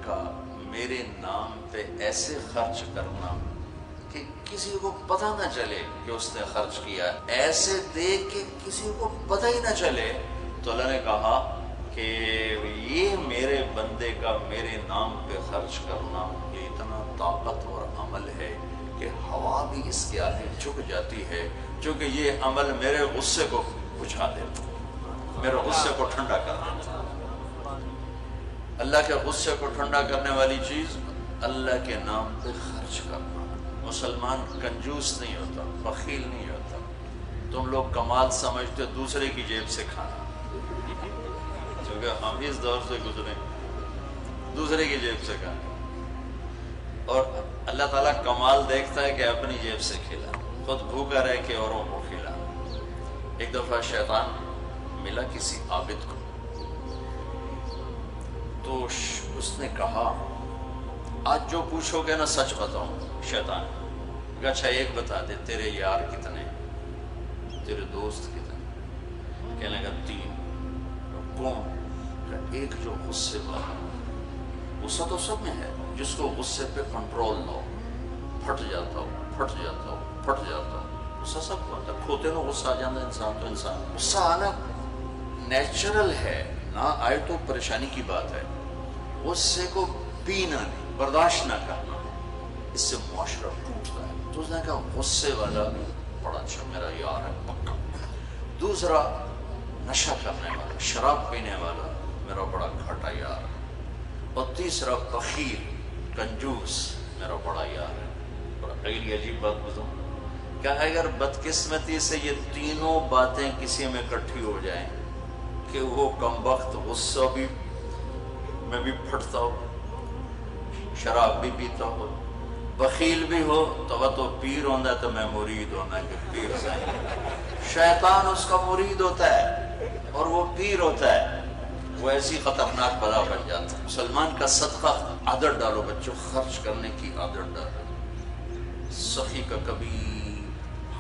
کا میرے نام پہ ایسے خرچ کرنا کہ کسی کو پتہ نہ چلے کہ اس نے خرچ کیا، ایسے دے کہ کسی کو پتہ ہی نہ چلے، تو اللہ نے کہا کہ یہ میرے بندے کا میرے نام پہ خرچ کرنا یہ اتنا طاقتور عمل ہے کہ ہوا بھی اس کے آگے جھک جاتی ہے، چونکہ یہ عمل میرے غصے کو بجھا دیتا، میرے غصے کو ٹھنڈا کر دیتا۔ اللہ کے غصے کو ٹھنڈا کرنے والی چیز اللہ کے نام پہ خرچ کرنا۔ مسلمان کنجوس نہیں ہوتا، بخیل نہیں ہوتا۔ تم لوگ کمال سمجھتے دوسرے کی جیب سے کھانا، کیونکہ ہم اس دور سے گزرے دوسرے کی جیب سے کھانا، اور اللہ تعالیٰ کمال دیکھتا ہے کہ اپنی جیب سے کھلا، خود بھوکا رہ کے اوروں کو کھلا۔ ایک دفعہ شیطان ملا کسی عابد کو، تو اس نے کہا آج جو پوچھو گے نا سچ بتاؤں۔ شیطان کہ اچھا ایک بتا دے، تیرے یار کتنے، تیرے دوست کتنے؟ کہنے لگا 3۔ کون؟ کہ ایک جو غصے والا، غصہ تو سب میں ہے، جس کو غصے پہ کنٹرول نہ ہو، پھٹ جاتا ہو پھٹ جاتا ہو پھٹ جاتا ہو، غصہ سب کو آتا ہے، کھوتے نو غصہ آ جاتا ہے انسان، تو انسان غصہ آنا نیچرل ہے، نہ آئے تو پریشانی کی بات ہے۔ غصے کو پینا نہیں، برداشت نہ کرنا، اس سے معاشرہ ٹوٹتا ہے۔ تو اس نے کہا غصے والا بڑا اچھا میرا یار ہے پکا، دوسرا نشہ کرنے والا، شراب پینے والا میرا بڑا گھاٹا یار ہے، اور تیسرا بخیل کنجوس میرا بڑا یار ہے۔ اور اگلی عجیب بات بتاؤں کہ اگر بدقسمتی سے یہ تینوں باتیں کسی میں اکٹھی ہو جائیں کہ وہ کمبخت غصہ بھی میں بھی پھٹتا ہو، شراب بھی پیتا ہو، بخیل بھی ہو، تو وہ تو پیر ہوتا تو میں مرید ہونا کہ پیر صحیح، شیطان اس کا مرید ہوتا ہے اور وہ پیر ہوتا ہے، وہ ایسی خطرناک بلا بن جاتا ہے۔ مسلمان کا صدقہ عادت ڈالو بچوں، خرچ کرنے کی عادت ڈالو، سخی کا کبھی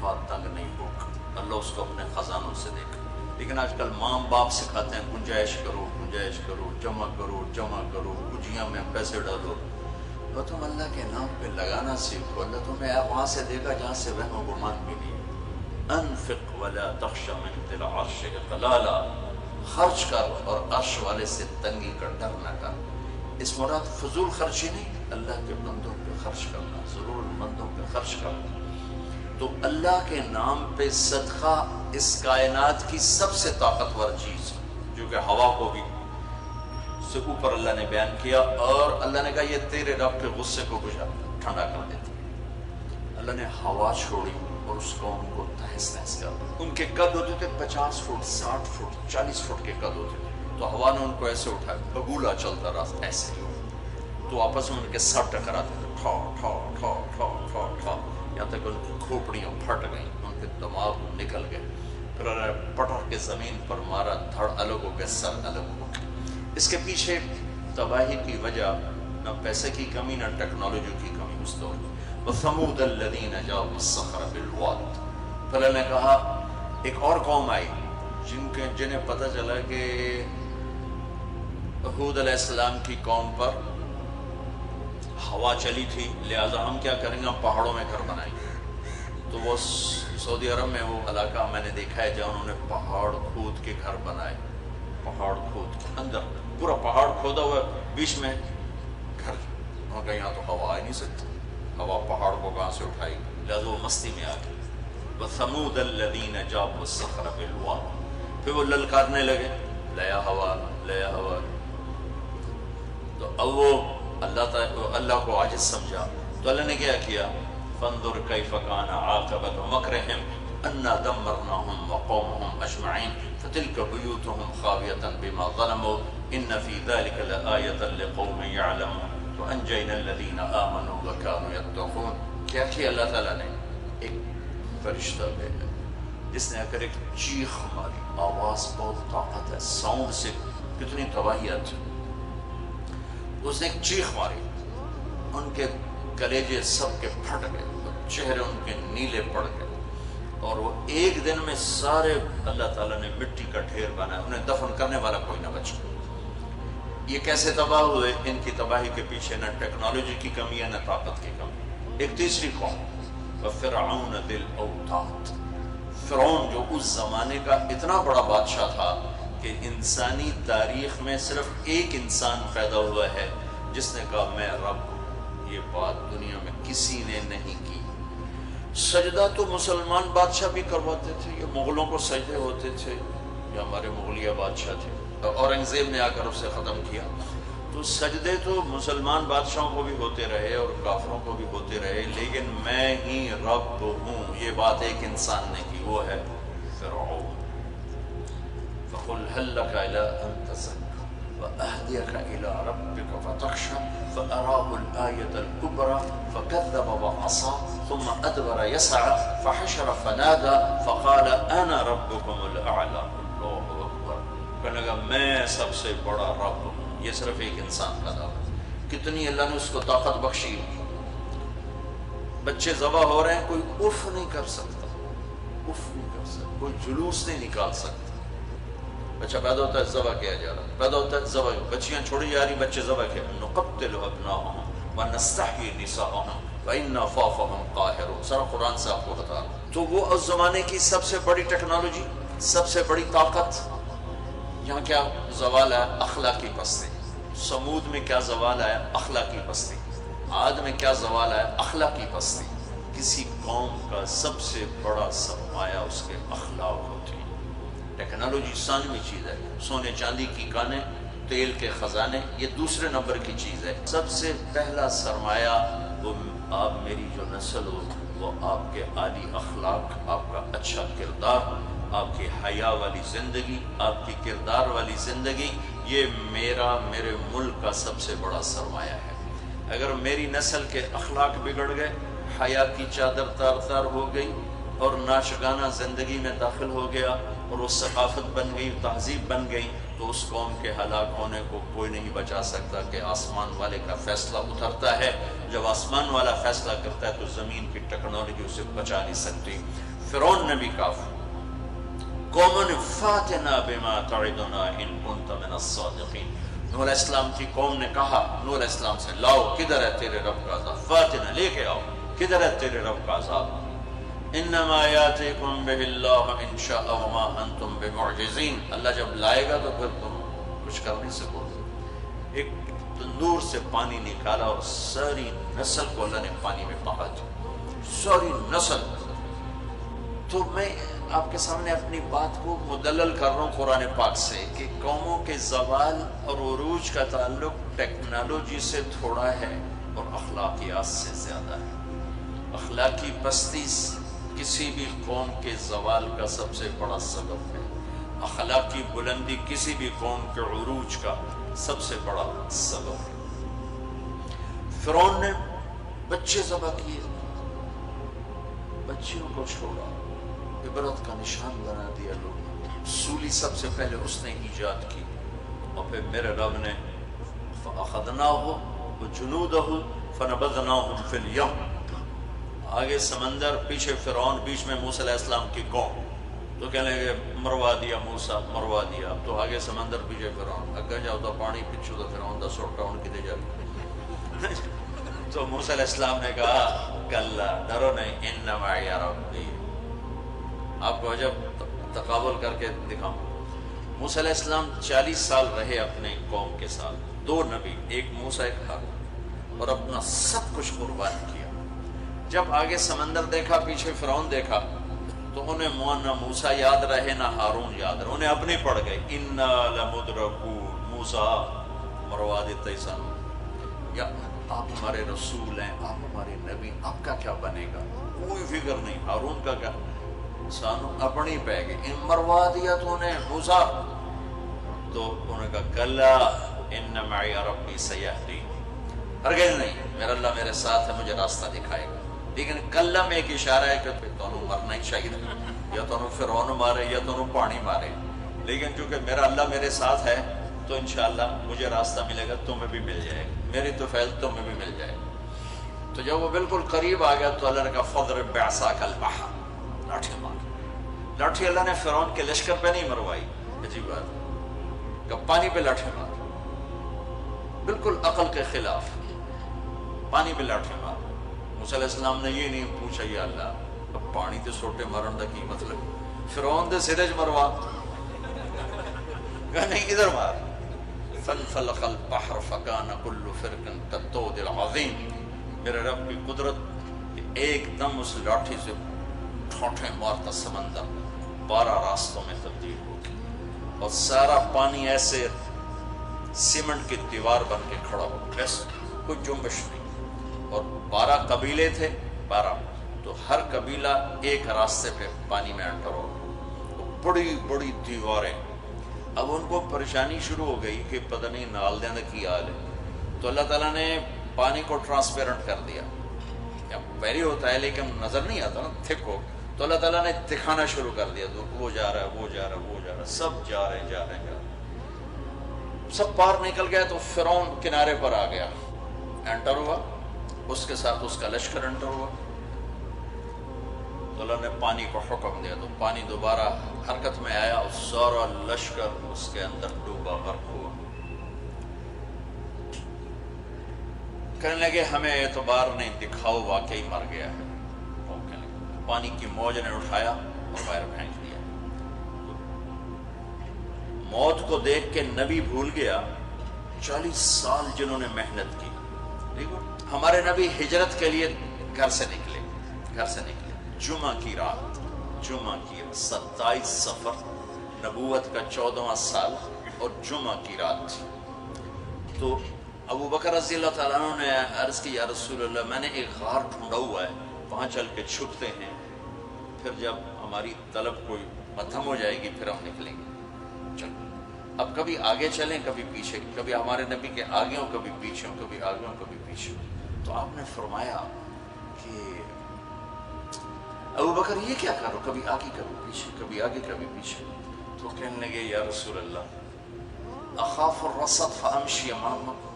ہاتھ تنگ نہیں ہوگا، اللہ اس کو اپنے خزانوں سے دیکھا۔ لیکن آج کل ماں باپ سکھاتے ہیں گنجائش کرو گنجائش کرو، جمع کرو جمع کرو، کجیاں میں پیسے ڈالو، تو تم اللہ کے نام پہ لگانا سیکھو، اللہ تمہیں وہاں سے دے گا جہاں سے وہم و گمان بھی نہیں۔ انفق ولا تخش من ذی العرش اقلالا، خرچ کر اور عرش والے سے تنگی کا ڈر نہ کر۔ اس مراد فضول خرچی نہیں، اللہ کے بندوں پہ خرچ کرنا، ضرورت مندوں پہ خرچ کرنا۔ تو اللہ کے نام پہ صدقہ اس کائنات کی سب سے طاقتور چیز، جو کہ ہوا کو بھی سے اوپر اللہ نے بیان کیا، اور اللہ نے کہا یہ تیرے رب کے غصے کو بجھا ٹھنڈا کر دیتا۔ اللہ نے ہوا چھوڑی اور اس قوم کو تہس نہس کر دیا۔ ان کے قد ہوتے تھے 50 فٹ 60 فٹ 40 فٹ کے قد ہوتے تھے، تو ہوا نے ان کو ایسے اٹھایا، بگولا چلتا رہا ایسے، تو آپس میں ان کے سر ٹکراتے تھے، ٹھا ٹھا ٹھا ٹھا ٹھا ٹھا، یہاں تک ان کی کھوپڑیاں پھٹ گئیں، ان کے دماغ نکل گئے، پھر انہوں نے پٹر کے زمین پر مارا، دھڑ الگ ہو گئے، سر الگ ہو گئے۔ اس کے پیچھے تباہی کی وجہ نہ پیسے کی کمی نہ ٹیکنالوجی کی کمی اس دور میں۔ وَثَمُودَ الَّذِينَ جَابُوا الصَّخْرَ بِالْوَادِ، پھر اللہ نے کہا ایک اور قوم آئی جنہیں پتہ چلا کہ ہود علیہ السلام کی قوم پر ہوا چلی تھی، لہٰذا ہم کیا کریں گے، ہم پہاڑوں میں گھر بنائیں گے۔ تو وہ سعودی عرب میں وہ علاقہ میں نے دیکھا ہے جہاں انہوں نے پہاڑ کھود کے گھر بنائے، پہاڑ کھود کے اندر پورا پہاڑ کھودا ہوا، بیچ میں گھر، انہوں نے کہا یہاں تو ہوا آ نہیں سکتی، ہوا پہاڑ کو کہاں سے اٹھائی، لہٰذا وہ مستی میں آ گئی۔ وَثَمُودَ الَّذِينَ جَابُوا الصَّخْرَ بِالْوَادِ، پھر وہ للکارنے لگے، لیا ہوا لیا ہوا، تو اب وہ اللہ کو عاجز سمجھا، تو اللہ نے کیا کیا، فَانظُرْ كَيْفَ كَانَ عَاقِبَةُ مَكْرِهِمْ أَنَّا دَمَّرْنَاهُمْ وَقَوْمَهُمْ أَجْمَعِينَ فَتِلْكَ بُيُوتُهُمْ خَاوِيَةً بِمَا ظَلَمُوا إِنَّ فِي ذَلِكَ لَآيَةً لِقَوْمٍ يَعْلَمُونَ وَأَنجَيْنَا الَّذِينَ آمَنُوا وَكَانُوا يَتَّقُونَ۔ کیا کیا اللہ تعالیٰ نے، ایک فرشتہ بھیجا جس نے اگر ایک چیخ ماری، آواز بہت طاقت ہے، ساؤنڈ سے کتنی تباہی آتی، اس نے ایک چیخ ماری، ان کے کلیجے سب کے پھٹ گئے، چہرے ان کے نیلے پڑ گئے، اور وہ ایک دن میں سارے اللہ تعالیٰ نے مٹی کا ڈھیر بنایا، انہیں دفن کرنے والا کوئی نہ بچا۔ یہ کیسے تباہ ہوئے؟ ان کی تباہی کے پیچھے نہ ٹیکنالوجی کی کمی ہے نہ طاقت کی کمی۔ ایک تیسری قوم، وَفِرْعَوْنَ ذِي الْأَوْتَادِ، فرعون جو اس زمانے کا اتنا بڑا بادشاہ تھا کہ انسانی تاریخ میں صرف ایک انسان پیدا ہوا ہے جس نے کہا میں رب ہوں۔ یہ بات دنیا میں کسی نے نہیں کی۔ سجدہ تو مسلمان بادشاہ بھی کرواتے تھے، یہ مغلوں کو سجدے ہوتے تھے، یہ ہمارے مغلیہ بادشاہ تھے، اورنگزیب نے آ کر اسے ختم کیا۔ تو سجدے تو مسلمان بادشاہوں کو بھی ہوتے رہے اور کافروں کو بھی ہوتے رہے، لیکن میں ہی رب ہوں یہ بات ایک انسان نے کی، وہ ہے فرعون۔ فَقُلْ هَلْ لَكَ إِلَىٰ أَن تَزَكَّىٰ وَأَهْدِيَكَ إِلَىٰ رَبِّكَ فَتَخْشَىٰ فَأَرَاهُ الْآيَةَ الْكُبْرَىٰ فَكَذَّبَ وَعَصَىٰ ثُمَّ أَدْبَرَ يَسْعَىٰ فَحَشَرَ فَنَادَىٰ فَقَالَ أَنَا رَبُّكُمُ الْأَعْلَىٰ۔ اللہ اکبر، کہنے لگا میں سب سے بڑا رب ہوں۔ یہ صرف ایک انسان پیدا ہوا، کتنی اللہ نے اس کو طاقت بخشی۔ بچے ذبح ہو رہے ہیں، کوئی اف نہیں کر سکتا، اف نہیں کر سکتا، کوئی جلوس نہیں نکال سکتا۔ بچہ پیدا ہوتا ہے ذبح کیا جا رہا، پیدا ہوتا ہے ذبح، بچیاں چھوڑی جا رہی، بچے ذبح کیا۔ نقتل ابناءهم ونستحيي نساءهم وإنا فوقهم قاهرون، سارا قرآن سے آپ کو بتا رہا ہوں۔ تو وہ اس زمانے کی سب سے بڑی ٹیکنالوجی، سب سے بڑی طاقت، یہاں کیا زوال ہے؟ اخلاقی پستی۔ سمود میں کیا زوال ہے؟ اخلاقی پستی۔ عاد میں کیا زوال ہے؟ اخلاقی پستی۔ کسی قوم کا سب سے بڑا سرمایہ اس کے اخلاق ہوتے ہیں۔ ٹیکنالوجی ثانوی چیز ہے، سونے چاندی کی کانیں، تیل کے خزانے، یہ دوسرے نمبر کی چیز ہے۔ سب سے پہلا سرمایہ وہ آپ میری جو نسل ہو، وہ آپ کے عالی اخلاق، آپ کا اچھا کردار، آپ کی حیا والی زندگی، آپ کی کردار والی زندگی، یہ میرے ملک کا سب سے بڑا سرمایہ ہے۔ اگر میری نسل کے اخلاق بگڑ گئے، حیا کی چادر تار تار ہو گئی اور ناشگانہ زندگی میں داخل ہو گیا اور وہ ثقافت بن گئی، تہذیب بن گئی، تو اس قوم کے ہلاک ہونے کو کوئی نہیں بچا سکتا کہ آسمان والے کا فیصلہ اترتا ہے۔ جب آسمان والا فیصلہ کرتا ہے تو زمین کی ٹیکنالوجی اسے بچا نہیں سکتی۔ فرعون نے بھی کہا قومن فاتنا بما تعدنا ان كنت من الصادقین، نوح علیہ السلام کی قوم نے کہا نوح علیہ السلام سے، لاؤ کدھر ہے تیرے رب کا عذاب، فاتنا لے کے آؤ، کدھر ہے تیرے رب کا عذاب، انما یاتیکم بہ اللہ ان شاء وما انتم بمعجزین، اللہ جب لائے گا تو پھر تم کچھ کر نہیں سکو گے۔ ایک تندور سے پانی نکالا اور ساری نسل کو اللہ نے پانی میں پکا دیا، ساری نسل۔ تو میں آپ کے سامنے اپنی بات کو مدلل کر رہا ہوں قرآن پاک سے کہ قوموں کے زوال اور عروج کا تعلق ٹیکنالوجی سے تھوڑا ہے اور اخلاقیات سے زیادہ ہے۔ اخلاقی پستی کسی بھی قوم کے زوال کا سب سے بڑا سبب ہے، اخلاقی بلندی کسی بھی قوم کے عروج کا سب سے بڑا سبب ہے۔ فرعون نے بچے ذبح کیے، بچیوں کو چھوڑا، عبرت کا نشان بنا دیا لوگ۔ سولی سب سے پہلے اس نے ایجاد کی، اور پھر میرے رب نے فَأَخَذْنَاهُ وَجُنُودَهُ فَنَبَذْنَاهُمْ فِي الْيَمِّ، آگے سمندر، پیچھے فرعون، بیچ میں موسیٰ علیہ السلام کی قوم۔ تو کہنے لگے مروا دیا موسیٰ، مروا دیا، اب تو آگے سمندر پیچھے فرعون، اگے جاؤ تو پانی پچھو تو فرعون دا سوٹا ان کی دے جاؤ۔ تو موسیٰ علیہ السلام نے کہا کلا، ڈرو نہیں، ان معی ربی۔ آپ کو عجب تقابل کر کے دکھاؤں، موسیٰ علیہ السلام 40 سال رہے اپنے قوم کے ساتھ، 2 نبی، ایک موسیٰ ایک ہارون، اور اپنا سب کچھ قربان کیا۔ جب آگے سمندر دیکھا، پیچھے فرعون دیکھا، تو انہیں نہ موسیٰ یاد رہے نہ ہارون یاد رہے، انہیں اپنی پڑ گئے، انا لمدرکون، موسیٰ مروا دیتا ہی سن، یا آپ ہمارے رسول ہیں، آپ ہمارے نبی، آپ کا کیا بنے گا، کوئی فکر نہیں، ہارون کا کیا، سانو اپنی پہ گئی، ان مروا دیا تو انہیں موسیٰ۔ تو انہوں نے کہا کلا ان معی ربی سیہدین، ہرگز نہیں، میرا اللہ میرے ساتھ ہے، مجھے راستہ دکھائے گا۔ لیکن کلا میں ایک اشارہ ہے کہ تمہیں مرنا ہی چاہیے، یا تمہیں فرعون مارے یا تمہیں پانی مارے، لیکن چونکہ میرا اللہ میرے ساتھ ہے تو انشاءاللہ مجھے راستہ ملے گا، تمہیں بھی مل جائے گا، میری تو فیض تمہیں بھی مل جائے گا۔ تو جب وہ بالکل قریب آ گیا تو اللہ نے کہا فضرب بعصاک البحر، لاٹھی مار۔ لاٹھی اللہ نے فرعون کے لشکر پہ نہیں مروائی، عجیب بات، کہ پانی پہ لاٹھی مار، بالکل عقل کے خلاف، پانی پہ لاٹھی مار۔ موسیٰ علیہ السلام نے یہ نہیں پوچھا یا اللہ اب پانی تے سوٹے مارن دا کی مطلب، فرعون دے سرج مروا، کہا نہیں ادھر مار۔ فانفلق البحر فکان کل فرق کالطود العظیم، میرے رب کی قدرت ایک دم اس لاٹھی سے ٹھوٹے مارتا سمندر 12 راستوں میں تبدیل ہو گیا، اور سارا پانی ایسے سیمنٹ کی دیوار بن کے کھڑا ہو، بس کوئی جنبش نہیں۔ اور 12 قبیلے تھے، 12، تو ہر قبیلہ ایک راستے پہ پانی میں انٹر ہو، بڑی بڑی دیواریں۔ اب ان کو پریشانی شروع ہو گئی کہ پتہ نہیں نال دیں کی حال ہے، تو اللہ تعالیٰ نے پانی کو ٹرانسپیرنٹ کر دیا، پہلے ہوتا ہے لیکن نظر نہیں آتا نا، تھک ہو، تو اللہ تعالیٰ نے دکھانا شروع کر دیا، تو وہ جا رہا ہے، وہ جا رہا ہے، وہ جا رہا ہے، سب جا رہے جا رہے جا رہے، سب پار نکل گیا۔ تو فرعون کنارے پر آ گیا، انٹر ہوا، اس کے ساتھ اس کا لشکر انٹر ہوا، تو اللہ نے پانی کو حکم دیا، تو پانی دوبارہ حرکت میں آیا اور سارا لشکر اس کے اندر ڈوبا، غرق ہوا۔ کہنے لگے ہمیں اعتبار نہیں، دکھاؤ واقعی مر گیا ہے۔ پانی کی موج نے اٹھایا اور باہر پھینک دیا۔ موت کو دیکھ کے نبی بھول گیا 40 سال جنہوں نے محنت کی۔ دیکھو ہمارے نبی ہجرت کے لیے گھر سے نکلے، جمعہ کی رات، 27 صفر، نبوت کا 14واں سال اور جمعہ کی رات تھی۔ تو ابو بکر رضی اللہ تعالیٰ عنہ نے عرض کی یا رسول اللہ میں نے ایک غار ڈھونڈا ہوا ہے، وہاں چل کے چھپتے ہیں، پھر جب ہماری طلب کوئی ختم ہو جائے گی پھر ہم نکلیں گے۔ چلو اب کبھی آگے چلیں کبھی پیچھے، کبھی ہمارے نبی کے آگے ہوں کبھی پیچھے ہوں، کبھی آگے ہوں کبھی پیچھے ہوں۔ تو آپ نے فرمایا کہ ابو بکر یہ کیا کرو، کبھی آگے کبھی پیچھے، کبھی آگے کبھی پیچھے۔ تو کہنے لگے یا رسول اللہ اخاف الرصد فامشی امامک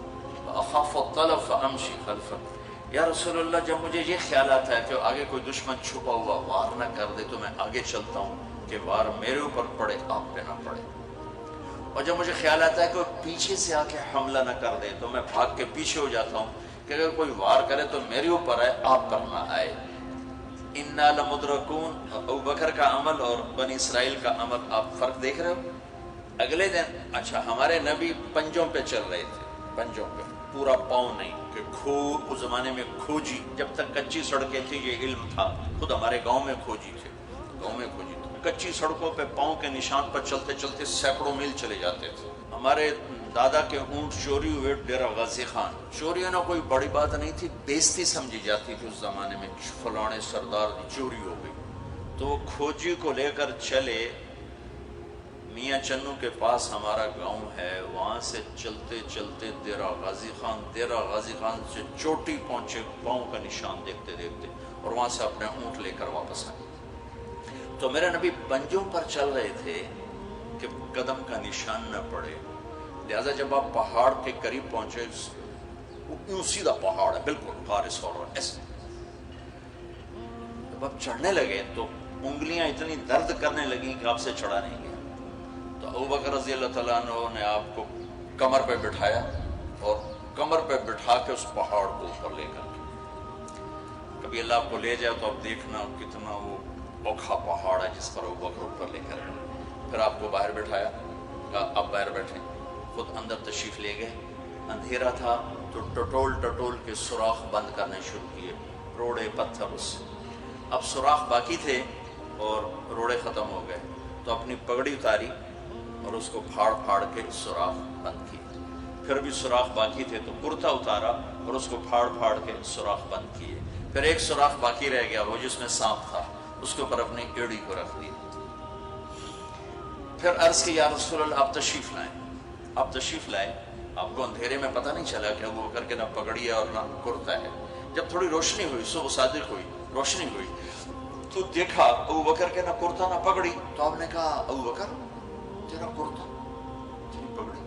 واخاف الطلب فامشی خلفک، یا رسول اللہ جب مجھے یہ خیال آتا ہے کہ آگے کوئی دشمن چھپا ہوا وار نہ کر دے تو میں آگے چلتا ہوں کہ وار میرے اوپر پڑے آپ پہ نہ پڑے، اور جب مجھے خیال آتا ہے کہ وہ پیچھے سے آ کے حملہ نہ کر دے تو میں بھاگ کے پیچھے ہو جاتا ہوں کہ اگر کوئی وار کرے تو میرے اوپر آئے آپ پر نہ آئے۔ انا لمدرکون، ابو بکر کا عمل اور بنی اسرائیل کا عمل آپ فرق دیکھ رہے ہو۔ اگلے دن اچھا ہمارے نبی پنجوں پہ چل رہے تھے، پنجوں پہ، پورا پاؤں نہیں کہ اس زمانے میں کھوجی، جب تک کچی سڑکیں تھی یہ علم تھا، خود ہمارے گاؤں میں کھوجی تھے، گاؤں میں کھوجی تھے، کچی سڑکوں پہ پاؤں کے نشان پر چلتے چلتے سینکڑوں میل چلے جاتے تھے۔ ہمارے دادا کے اونٹ چوری ہوئے ڈیرہ غازی خان، چوری ہونا کوئی بڑی بات نہیں تھی، بیزتی سمجھی جاتی تھی اس زمانے میں، فلانے سردار کی چوری ہو گئی، تو وہ کھوجی کو لے کر چلے میاں چنو کے پاس ہمارا گاؤں ہے، وہاں سے چلتے چلتے ڈیرہ غازی خان سے چوٹی پہنچے، پاؤں کا نشان دیکھتے دیکھتے، اور وہاں سے اپنے اونٹ لے کر واپس آئے۔ تو میرے نبی پنجوں پر چل رہے تھے کہ قدم کا نشان نہ پڑے، لہذا جب آپ پہاڑ کے قریب پہنچے، یوں سیدھا پہاڑ ہے بالکل بارش ہو رہا ہے ایسے، جب آپ چڑھنے لگے تو انگلیاں اتنی درد کرنے لگیں کہ آپ سے چڑھا نہیں گیا۔ تو ابو بکر رضی اللہ تعالیٰ عنہ نے آپ کو کمر پہ بٹھایا اور کمر پہ بٹھا کے اس پہاڑ کو اوپر لے کر کے، کبھی اللہ آپ کو لے جائے تو آپ دیکھنا کتنا وہ اوکھا پہاڑ ہے جس پر ابو بکر اوپر لے کر گئے۔ پھر آپ کو باہر بٹھایا، کہا آپ باہر بیٹھیں، خود اندر تشریف لے گئے۔ اندھیرا تھا تو ٹٹول کے سوراخ بند کرنے شروع کیے، روڑے پتھر اس سے۔ اب سوراخ باقی تھے اور روڑے ختم ہو گئے، تو اپنی پگڑی اتاری اور اس کو پھاڑ کے سوراخ بند کیے۔ پھر بھی سوراخ باقی تھے تو کرتا اتارا اور اس کو پھاڑ کے سوراخ بند کیے۔ پھر ایک سوراخ باقی رہ گیا، وہ جس میں سانپ تھا، اس کے اوپر اپنی ایڑی کو رکھ دی۔ پھر عرض کی یا رسول اللہ آپ تشریف لائیں۔ آپ کو اندھیرے میں پتہ نہیں چلا کہ ابو بکر کے نہ پگڑی ہے اور نہ کرتا ہے۔ جب تھوڑی روشنی ہوئی، صبح صادق ہوئی، روشنی ہوئی تو دیکھا ابو بکر کے نہ کرتا نہ پگڑی، تو آپ نے کہا ابو بکر تیرا کرتا تیری پگڑی؟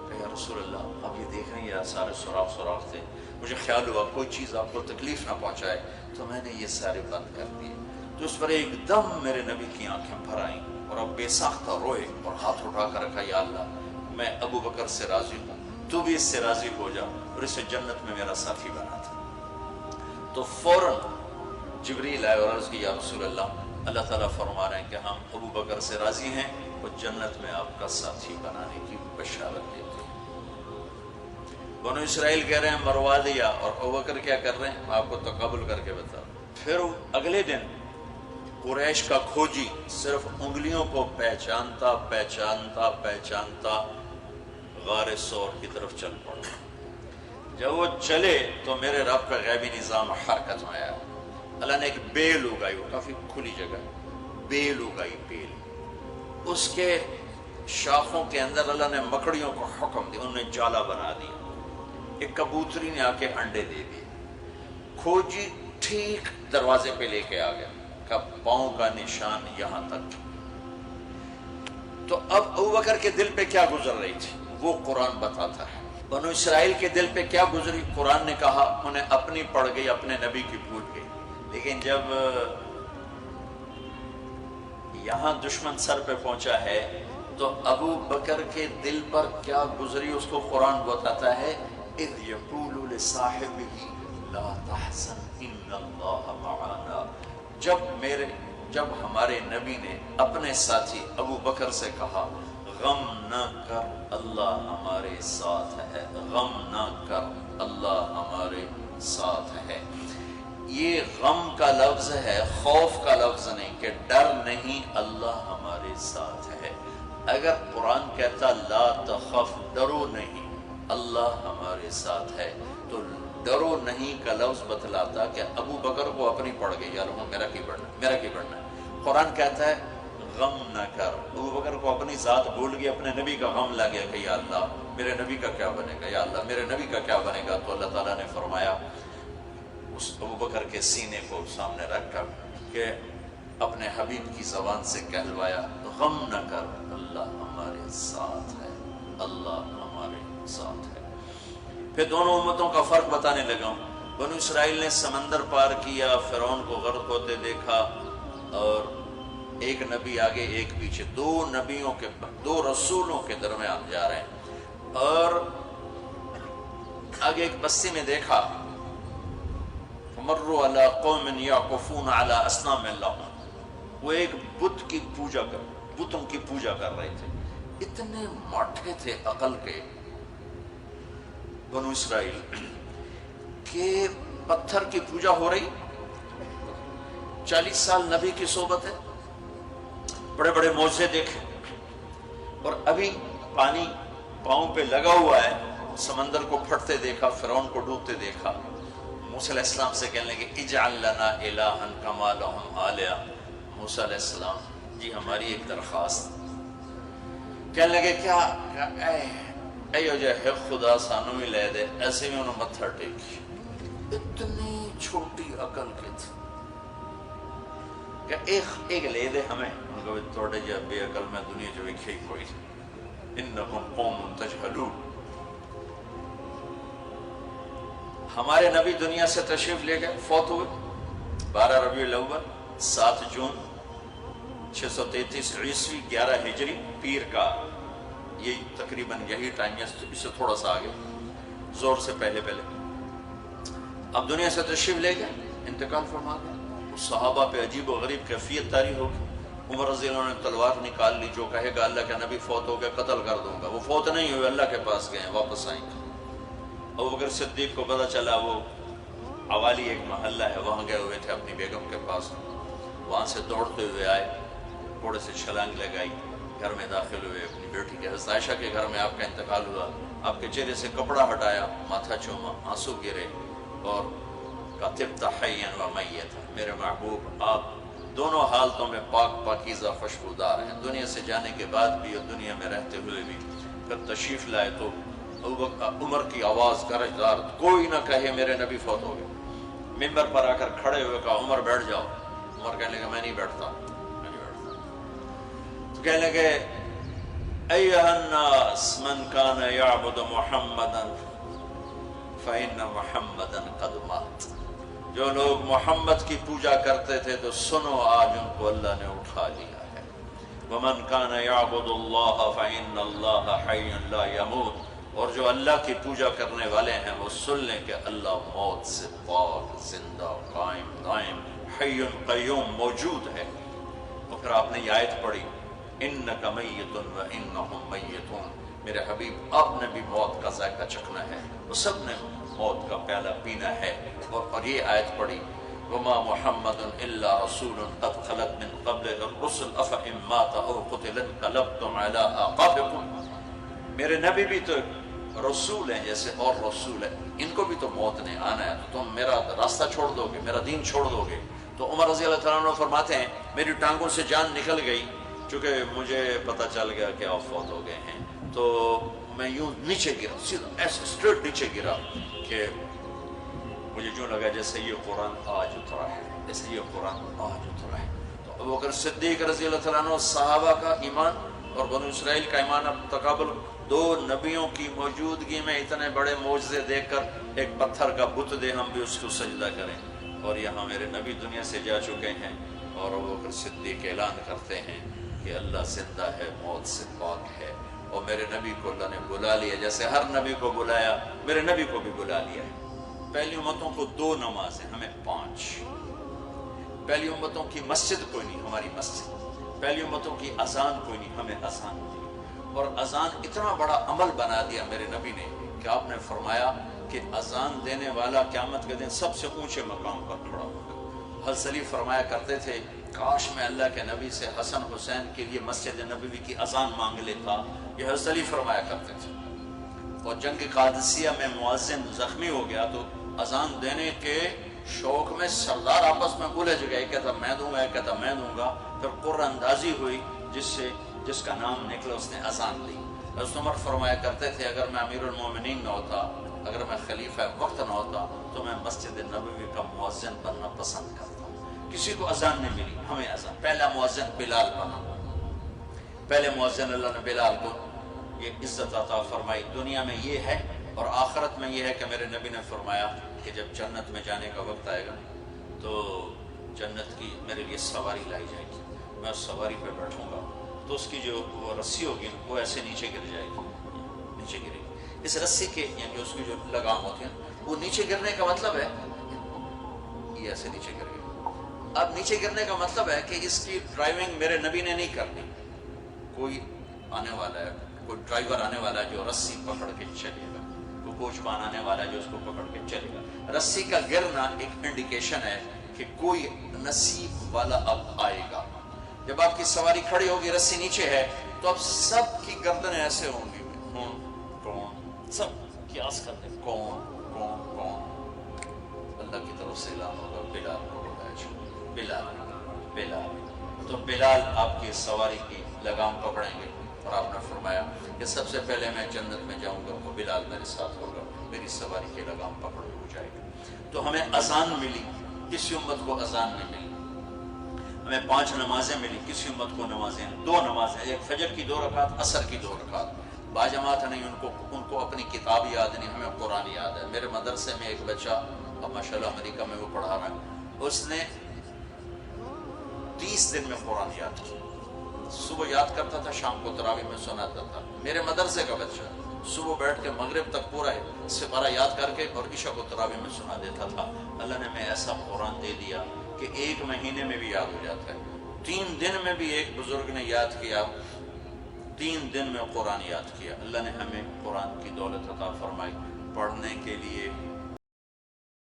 کہ یا رسول اللہ آپ یہ دیکھ رہے ہیں، سارے سوراخ تھے، مجھے خیال ہوا کوئی چیز آپ کو تکلیف نہ پہنچائے تو میں نے یہ سارے بند کر دیے۔ تو اس پر ایک دم میرے نبی کی آنکھیں بھر آئیں اور اب بے ساختہ روئے اور ہاتھ اٹھا کر رکھا، یا اللہ میں ابو بکر سے راضی ہوں، تو بھی اس سے راضی ہو جا اور اسے جنت میں میرا ساتھی بنا تھا۔ تو فوراً جبریل آئے اور عرض کی یا رسول اللہ تعالیٰ فرما رہے ہیں کہ ہم ابو بکر سے راضی ہیں اور جنت میں آپ کا ساتھی بنانے کی بشارت دیتے ہیں۔ بنو اسرائیل کہہ رہے ہیں مروا دیا، اور ابو بکر کیا کر رہے ہیں؟ میں آپ کو تقابل کر کے بتا۔ پھر اگلے دن قریش کا کھوجی صرف انگلیوں کو پہچانتا غار سور کی طرف چل پڑا۔ جب وہ چلے تو میرے رب کا غیبی نظام حرکت میں آیا۔ اللہ نے ایک بیل اگائی، وہ کافی کھلی جگہ، بیل اگائی، بیل، اس کے شاخوں کے اندر اللہ نے مکڑیوں کو حکم دیا، انہوں نے جالا بنا دیا۔ ایک کبوتری نے آ کے انڈے دے دیے۔ کھوجی ٹھیک دروازے پہ لے کے آ گیا کہ پاؤں کا نشان یہاں تک۔ تو اب ابو بکر کے دل پہ کیا گزر رہی تھی وہ قرآن بتاتا ہے۔ بنو اسرائیل کے دل پہ کیا گزری قرآن نے کہا، انہیں اپنی پڑ گئی، اپنے نبی کی بھول گئی۔ لیکن جب یہاں دشمن سر پہ پہنچا ہے تو ابو بکر کے دل پر کیا گزری اس کو قرآن بتاتا ہے۔ اذ یقول لصاحبہ لا تحزن ان اللہ معنا، جب ہمارے نبی نے اپنے ساتھی ابو بکر سے کہا غم نہ کر اللہ ہمارے ساتھ ہے، غم نہ کر اللہ ہمارے ساتھ ہے۔ یہ غم کا لفظ ہے، خوف کا لفظ نہیں، کہ ڈر نہیں، اللہ ہمارے ساتھ ہے۔ اگر قرآن کہتا لا تخف، ڈرو نہیں، اللہ ہمارے ساتھ ہے، تو ڈرو نہیں کا لفظ بتلاتا کہ ابو بکر کو اپنی پڑ گئی، یار میرا کی بڑھنا ہے۔ قرآن کہتا ہے غم نہ کر، ابو بکر کو اپنی ذات بھول گئی، اپنے نبی کا غم لگ گیا کہ یا اللہ میرے نبی کا کیا بنے گا، یا اللہ میرے نبی کا کیا بنے گا۔ تو اللہ تعالیٰ نے فرمایا اس ابو بکر کے سینے کو سامنے رکھ کر کہ اپنے حبیب کی زبان سے کہلوایا غم نہ کر اللہ ہمارے ساتھ ہے، اللہ ہمارے ساتھ ہے۔ پھر دونوں امتوں کا فرق بتانے لگا ہوں۔ بنو اسرائیل نے سمندر پار کیا، فرعون کو غرق ہوتے دیکھا، اور ایک نبی آگے ایک پیچھے، دو رسولوں کے درمیان جا رہے ہیں، اور آگے ایک بستی میں دیکھا مروا علی قوم یعکفون علی اصنام لہم، وہ ایک بتوں کی پوجا کر رہے تھے۔ اتنے ماٹھے تھے عقل کے بنو اسرائیل کہ پتھر کی پوجا ہو رہی، 40 سال نبی کی صحبت ہے، بڑے بڑے معجزے دیکھے، اور ابھی پانی پاؤں پہ لگا ہوا ہے، سمندر کو پھٹتے دیکھا، فرعون کو ڈوبتے دیکھا۔ موسیٰ علیہ السلام سے کہنے لگے اجعل لنا الہا کما لہم آلہہ۔ موسیٰ علیہ السلام جی ہماری ایک درخواست۔ کہنے لگے کیا؟ اے جو ہے خدا سانو ہی لے دے، ایسے میں انہوں متھر ٹیکی۔ اتنی چھوٹی عقل کے تھے کہ ایک لے دے ہمیں، ان کو توڑے جا بے عقل میں دنیا جو ایک ہی کوئی، انہم قوم تجہلون۔ ہمارے نبی دنیا سے تشریف لے گئے، فوت ہوئے 12 ربیع الاول 7 جون 633 عیسوی 11 ہجری، پیر کا یہی تقریباً یہی ٹائم ہے، اس سے تھوڑا سا آگے، زور سے پہلے۔ اب دنیا سے تشریف لے گئے، انتقال فرما گئے۔ صحابہ پہ عجیب و غریب کیفیت طاری ہوگی۔ عمر رضی اللہ عنہ نے تلوار نکال لی، جو کہے گا اللہ کا نبی فوت ہو گئے قتل کر دوں گا۔ وہ فوت نہیں ہوئے، اللہ کے پاس گئے، واپس آئیں گے۔ ابوبکر صدیق کو پتہ چلا وہ عوالی ایک محلہ ہے، وہاں گئے ہوئے تھے اپنی بیگم کے پاس، وہاں سے دوڑتے ہوئے آئے، تھوڑے سے چھلانگ لگائی، گھر میں داخل ہوئے، اپنی بیٹی کے حضرت عائشہ کے گھر میں آپ کا انتقال ہوا۔ آپ کے چہرے سے کپڑا ہٹایا، ماتھا چوما، آنسو گرے، اور کہا طبت حیا و میتا، میرے محبوب آپ دونوں حالتوں میں پاک پاکیزہ خوشبودار ہیں، دنیا سے جانے کے بعد بھی اور دنیا میں رہتے ہوئے بھی۔ پھر تشریف لائے تو عمر کی آواز گرجدار، کوئی نہ کہے میرے نبی فوت ہو گئے۔ ممبر پر آ کر کھڑے ہوئے کہا عمر بیٹھ جاؤ۔ عمر کہنے لگا میں نہیں بیٹھتا۔ تو کہنے لگے ایھا الناس من کان یعبد محمدا فإن محمدا قد مات، جو لوگ محمد کی پوجا کرتے تھے تو سنو آج ان کو اللہ نے اٹھا لیا ہے۔ ومن کان یعبد اللہ فإن اللہ حی لا یموت، اور جو اللہ کی پوجا کرنے والے ہیں وہ سن لیں کہ اللہ موت سے پاک، زندہ، قائم دائم، حی قیوم موجود ہے۔ اور پھر آپ نے یہ آیت پڑھی انک میت و انہم میتون، میرے حبیب آپ نے بھی موت کا ذائقہ چکھنا ہے، وہ سب نے موت کا پیالہ پینا ہے۔ اور یہ آیت پڑھی وما محمد الا رسول قد خلت من قبل الرسل افئن مات او قتل انقلبتم على اعقابکم، میرے نبی بھی تو رسول ہیں جیسے اور رسول ہیں، ان کو بھی تو موت نے آنا ہے، تو تم میرا راستہ چھوڑ دو گے، میرا دین چھوڑ دو گے۔ تو عمر رضی اللہ تعالیٰ عنہ فرماتے ہیں میری ٹانگوں سے جان نکل گئی، چونکہ مجھے پتہ چل گیا کہ آپ فوت ہو گئے ہیں، تو میں یوں نیچے گرا، سیدھا ایسے اسٹریٹ نیچے گرا کہ مجھے جو لگا جیسے یہ قرآن آج اترا ہے، جیسے یہ قرآن آج اترا ہے۔ تو ابوبکر صدیق رضی اللہ تعالیٰ عنہ صحابہ کا ایمان اور بنو اسرائیل کا ایمان اب تقابل، دو نبیوں کی موجودگی میں اتنے بڑے معجزے دیکھ کر ایک پتھر کا بت دے ہم بھی اس کو سجدہ کریں، اور یہاں میرے نبی دنیا سے جا چکے ہیں اور ابوبکر صدیق اعلان کرتے ہیں کہ اللہ زندہ ہے، موت سے پاک ہے، اور میرے نبی کو اللہ نے بلا لیا جیسے ہر نبی کو بلایا، میرے نبی کو بھی بلا لیا ہے۔ پہلی امتوں کو 2 نمازیں، ہمیں 5۔ پہلی امتوں کی مسجد کوئی نہیں، ہماری مسجد۔ پہلی امتوں کی اذان کوئی نہیں، ہمیں اذان دی۔ اور اذان اتنا بڑا عمل بنا دیا میرے نبی نے کہ آپ نے فرمایا کہ اذان دینے والا قیامت کے دن سب سے اونچے مقام پر کھڑا ہوگا۔ حضرت علی فرمایا کرتے تھے کاش میں اللہ کے نبی سے حسن حسین کے لیے مسجد نبوی کی اذان مانگ لیتا، یہ حضرت علی فرمایا کرتے تھے۔ اور جنگ قادسیہ میں مؤذن زخمی ہو گیا تو اذان دینے کے شوق میں سردار آپس میں الجھ گئے، ایک کہتا میں دوں گا، ایک کہتا میں دوں گا، پھر قرعہ اندازی ہوئی، جس کا نام نکلا اس نے اذان دی۔ حضرت عمر فرمایا کرتے تھے اگر میں امیر المومنین نہ ہوتا، اگر میں خلیفہ وقت نہ ہوتا تو میں مسجد نبوی کا مؤذن بننا پسند کرتا ہوں۔ کسی کو اذان نہیں ملی، ہمیں اذان۔ پہلا مؤذن بلال بنا، پہلے مؤذن اللہ نے بلال کو یہ عزت عطا فرمائی۔ دنیا میں یہ ہے اور آخرت میں یہ ہے کہ میرے نبی نے فرمایا کہ جب جنت میں جانے کا وقت آئے گا تو جنت کی میرے لیے سواری لائی جائے گی، میں اس سواری پہ بیٹھوں گا تو اس کی جو وہ رسی ہوگی وہ ایسے نیچے گر جائے گی، نیچے گرے گی۔ اس رسی کے یعنی اس کی جو لگام ہوتی ہے وہ نیچے گرنے کا مطلب ہے یہ ایسے نیچے گر گئی۔ اب نیچے گرنے کا مطلب ہے کہ اس کی ڈرائیونگ میرے نبی نے نہیں کرنی، کوئی آنے والا ہے، کوئی ڈرائیور آنے والا ہے جو رسی پکڑ کے چلے گا، کوئی کوچوان آنے والا ہے جو اس کو پکڑ کے چلے گا۔ رسی کا گرنا ایک انڈیکیشن ہے کہ کوئی نصیب والا اب آئے گا۔ جب آپ کی سواری کھڑی ہوگی، رسی نیچے ہے، تو اب سب کی گردنیں ایسے ہوں گی، کون، سب قیاس کرتے کون کون کون۔ اللہ کی طرف سے اعلان ہوگا بلال کو بلایا جائے، بلال بلال۔ تو بلال آپ کی سواری کی لگام پکڑیں گے، اور آپ نے فرمایا کہ سب سے پہلے میں جنت میں جاؤں گا تو بلال میرے ساتھ ہوگا، میری سواری کی لگام پکڑ ہو جائے گی۔ تو ہمیں اذان ملی، کسی امت کو اذان نہیں ملی۔ ہمیں 5 نمازیں ملی، کسی امت کو نمازیں 2 نمازیں، ایک فجر کی 2 رکعت، عصر کی 2 رکعت۔ باجماعت نہیں، ان کو اپنی کتاب یاد نہیں، ہمیں قرآن یاد ہے۔ میرے مدرسے میں ایک بچہ اب ماشاءاللہ امریکہ میں وہ پڑھا رہا ہے، اس نے 30 دن میں قرآن یاد کیا۔ صبح یاد کرتا تھا، شام کو تراویح میں سناتا تھا۔ میرے مدرسے کا بچہ صبح بیٹھ کے مغرب تک پورا سپارہ یاد کر کے اور عشاء کو تراویح میں سنا دیتا تھا۔ اللہ نے ہمیں ایسا قرآن دے دیا کہ 1 مہینے میں بھی یاد ہو جاتا ہے۔ 3 دن میں بھی ایک بزرگ نے یاد کیا، 3 دن میں قرآن یاد کیا۔ اللہ نے ہمیں قرآن کی دولت عطا فرمائی، پڑھنے کے لیے